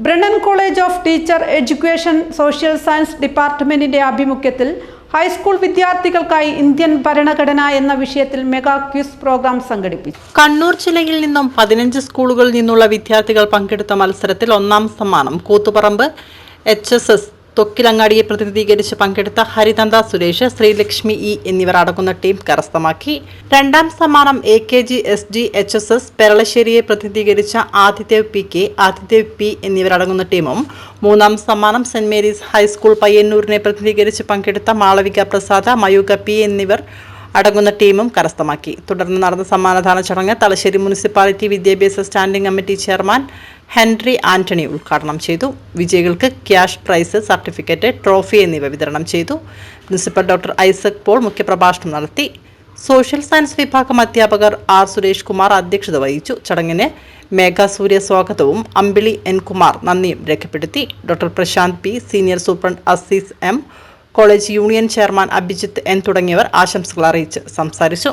Brennen college of teacher education social science ഡിപ്പാർട്ട്മെന്റിന്റെ ആഭിമുഖ്യത്തിൽ high school വിദ്യാർത്ഥികൾക്കായി ഇന്ത്യൻ ഭരണഘടന എന്ന വിഷയത്തിൽ മെഗാ ക്വിസ് പ്രോഗ്രാം സംഘടിപ്പിച്ചു. കണ്ണൂർ ജില്ലയിൽ നിന്നും 15 സ്കൂളുകളിൽ നിന്നുള്ള വിദ്യാർത്ഥികൾ പങ്കെടുത്ത മത്സരത്തിൽ ഒന്നാം സമ്മാനം കൂത്തുപറമ്പ് HSS തൊക്കിലങ്ങാടിയെ പ്രതിനിധീകരിച്ച് പങ്കെടുത്ത ഹരിതന്ത സുരേഷ്, ശ്രീലക്ഷ്മി ഇ എന്നിവർ അടങ്ങുന്ന ടീം കരസ്ഥമാക്കി. രണ്ടാം സമ്മാനം AKG SG HSS പെരളശ്ശേരിയെ പ്രതിനിധീകരിച്ച Adidev PK, Adidev P എന്നിവരടങ്ങുന്ന ടീമും മൂന്നാം സമ്മാനം സെന്റ് മേരീസ് ഹൈസ്കൂൾ പയ്യന്നൂരിനെ പ്രതിനിധീകരിച്ച് പങ്കെടുത്ത മാളവിക പ്രസാദ, മയൂക P എന്നിവർ അടങ്ങുന്ന ടീമും കരസ്ഥമാക്കി. തുടർന്ന് നടന്ന സമ്മാനദാന ചടങ്ങ് തലശ്ശേരി മുനിസിപ്പാലിറ്റി വിദ്യാഭ്യാസ standing committee chairman Henry Antony ഉദ്ഘാടനം ചെയ്തു. വിജയികൾക്ക് ക്യാഷ് പ്രൈസ്, സർട്ടിഫിക്കറ്റ്, ട്രോഫി എന്നിവ വിതരണം ചെയ്തു. പ്രിൻസിപ്പൽ ഡോക്ടർ ഐസക് പോൾ മുഖ്യപ്രഭാഷണം നടത്തി. സോഷ്യൽ സയൻസ് വിഭാഗം അധ്യാപകർ R. സുരേഷ് കുമാർ അധ്യക്ഷത വഹിച്ചു. ചടങ്ങിന് മേഘ സൂര്യ സ്വാഗതവും അമ്പിളി N. കുമാർ നന്ദിയും രേഖപ്പെടുത്തി. Doctor Prashanth P, senior superintendent Azeez M, college union chairman Abhijith N തുടങ്ങിയവർ ആശംസകൾ അറിയിച്ച് സംസാരിച്ചു.